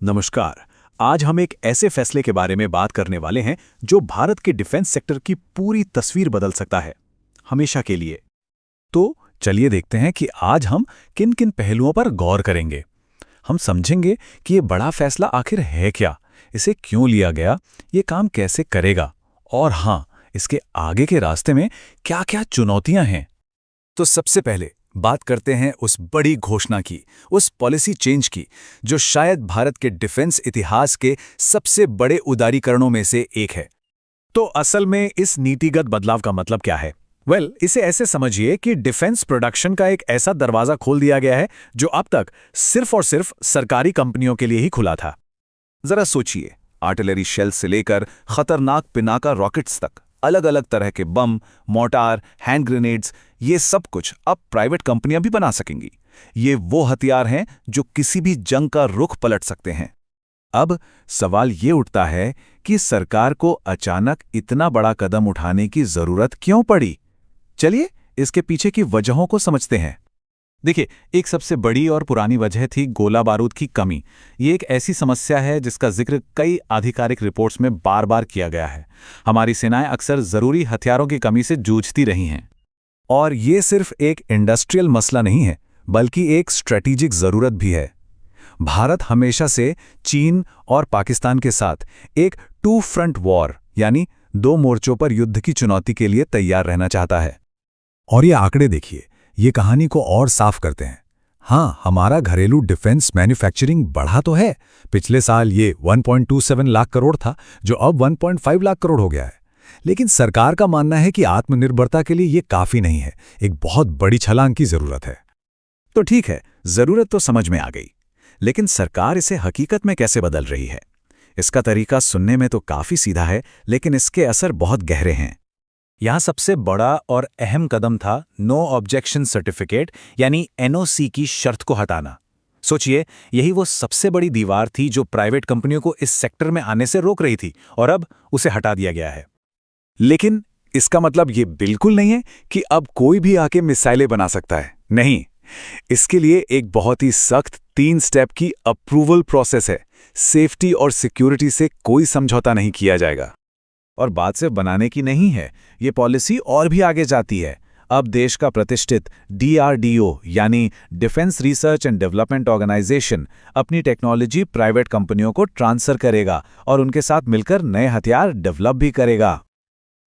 नमस्कार। आज हम एक ऐसे फैसले के बारे में बात करने वाले हैं जो भारत के डिफेंस सेक्टर की पूरी तस्वीर बदल सकता है, हमेशा के लिए। तो चलिए देखते हैं कि आज हम किन किन पहलुओं पर गौर करेंगे। हम समझेंगे कि ये बड़ा फैसला आखिर है क्या, इसे क्यों लिया गया, ये काम कैसे करेगा, और हाँ, इसके आगे के रास्ते में क्या-क्या चुनौतियां हैं। तो सबसे पहले बात करते हैं उस बड़ी घोषणा की, उस पॉलिसी चेंज की, जो शायद भारत के डिफेंस इतिहास के सबसे बड़े उदारीकरणों में से एक है। तो असल में इस नीतिगत बदलाव का मतलब क्या है? इसे ऐसे समझिए कि डिफेंस प्रोडक्शन का एक ऐसा दरवाजा खोल दिया गया है जो अब तक सिर्फ और सिर्फ सरकारी कंपनियों के लिए ही खुला था। जरा सोचिए, आर्टिलरी शेल से लेकर खतरनाक पिनाका रॉकेट्स तक, अलग अलग तरह के बम, मोर्टार, हैंड ग्रेनेड्स, ये सब कुछ अब प्राइवेट कंपनियां भी बना सकेंगी। ये वो हथियार हैं जो किसी भी जंग का रुख पलट सकते हैं। अब सवाल ये उठता है कि सरकार को अचानक इतना बड़ा कदम उठाने की जरूरत क्यों पड़ी? चलिए इसके पीछे की वजहों को समझते हैं। देखिए, एक सबसे बड़ी और पुरानी वजह थी गोला बारूद की कमी। ये एक ऐसी समस्या है जिसका जिक्र कई आधिकारिक रिपोर्ट्स में बार बार किया गया है। हमारी सेनाएं अक्सर जरूरी हथियारों की कमी से जूझती रही हैं। और ये सिर्फ एक इंडस्ट्रियल मसला नहीं है, बल्कि एक स्ट्रेटेजिक जरूरत भी है। भारत हमेशा से चीन और पाकिस्तान के साथ एक टू फ्रंट वॉर, यानी दो मोर्चों पर युद्ध की चुनौती के लिए तैयार रहना चाहता है। और ये आंकड़े देखिए, ये कहानी को और साफ करते हैं। हाँ, हमारा घरेलू डिफेंस मैन्युफैक्चरिंग बढ़ा तो है। पिछले साल ये 1.27 लाख करोड़ था, जो अब 1.5 लाख करोड़ हो गया है। लेकिन सरकार का मानना है कि आत्मनिर्भरता के लिए ये काफी नहीं है, एक बहुत बड़ी छलांग की जरूरत है। तो ठीक है, जरूरत तो समझ में आ गई, लेकिन सरकार इसे हकीकत में कैसे बदल रही है? इसका तरीका सुनने में तो काफी सीधा है, लेकिन इसके असर बहुत गहरे हैं। यहाँ सबसे बड़ा और अहम कदम था नो ऑब्जेक्शन सर्टिफिकेट, यानी एनओसी की शर्त को हटाना। सोचिए, यही वो सबसे बड़ी दीवार थी जो प्राइवेट कंपनियों को इस सेक्टर में आने से रोक रही थी, और अब उसे हटा दिया गया है। लेकिन इसका मतलब ये बिल्कुल नहीं है कि अब कोई भी आके मिसाइलें बना सकता है। नहीं, इसके लिए एक बहुत ही सख्त 3 स्टेप की अप्रूवल प्रोसेस है। सेफ्टी और सिक्योरिटी से कोई समझौता नहीं किया जाएगा। और बात सिर्फ बनाने की नहीं है, ये पॉलिसी और भी आगे जाती है। अब देश का प्रतिष्ठित DRDO, यानी defence research and development organisation, अपनी टेक्नोलॉजी प्राइवेट कंपनियों को ट्रांसफर करेगा और उनके साथ मिलकर नए हथियार डेवलप भी करेगा।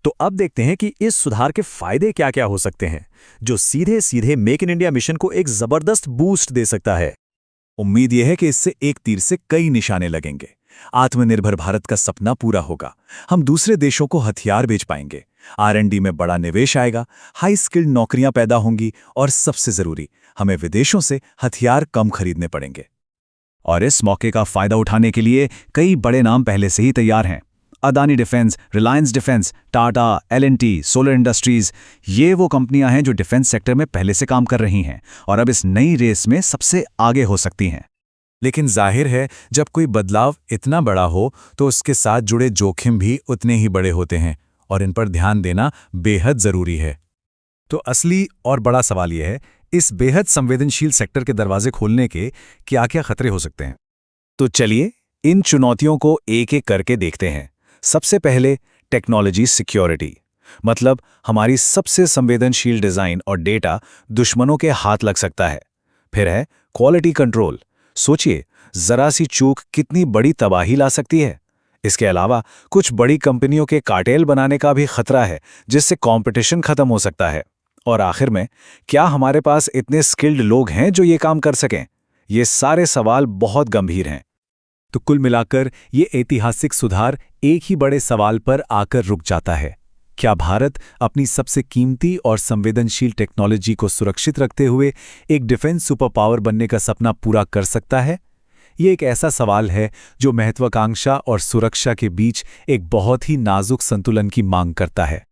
तो अब देखते हैं कि इस सुधार के फायदे क्या-क्या हो सकते हैं, जो सीधे सीधे मेक इन इंडिया मिशन को एक जबरदस्त बूस्ट दे सकता है। उम्मीद यह है कि इससे एक तीर से कई निशाने लगेंगे। आत्मनिर्भर भारत का सपना पूरा होगा। हम दूसरे देशों को हथियार बेच पाएंगे, R&D में बड़ा निवेश आएगा, हाई स्किल्ड नौकरियां पैदा होंगी, और सबसे जरूरी, हमें विदेशों से हथियार कम खरीदने पड़ेंगे। और इस मौके का फायदा उठाने के लिए कई बड़े नाम पहले से ही तैयार हैं। Adani defence, Reliance defence, Tata, L&T, solar industries, ये वो कंपनियां हैं जो डिफेंस सेक्टर में पहले से काम कर रही हैं और अब इस नई रेस में सबसे आगे हो सकती हैं। लेकिन जाहिर है, जब कोई बदलाव इतना बड़ा हो तो उसके साथ जुड़े जोखिम भी उतने ही बड़े होते हैं, और इन पर ध्यान देना बेहद जरूरी है। तो असली और बड़ा सवाल यह है, इस बेहद संवेदनशील सेक्टर के दरवाजे खोलने के क्या-क्या खतरे हो सकते हैं? तो चलिए इन चुनौतियों को एक एक करके देखते हैं। सबसे पहले, टेक्नोलॉजी सिक्योरिटी, मतलब हमारी सबसे संवेदनशील डिजाइन और डेटा दुश्मनों के हाथ लग सकता है। फिर है क्वालिटी कंट्रोल। सोचिए, जरा सी चूक कितनी बड़ी तबाही ला सकती है। इसके अलावा कुछ बड़ी कंपनियों के कार्टेल बनाने का भी खतरा है, जिससे कंपटीशन खत्म हो सकता है। और आखिर में, क्या हमारे पास इतने स्किल्ड लोग हैं जो ये काम कर सकें? ये सारे सवाल बहुत गंभीर हैं। तो कुल मिलाकर ये ऐतिहासिक सुधार एक ही बड़े सवाल पर आकर रुक जाता है। क्या भारत अपनी सबसे कीमती और संवेदनशील टेक्नोलॉजी को सुरक्षित रखते हुए एक डिफेंस सुपर पावर बनने का सपना पूरा कर सकता है? ये एक ऐसा सवाल है जो महत्वाकांक्षा और सुरक्षा के बीच एक बहुत ही नाजुक संतुलन की मांग करता है।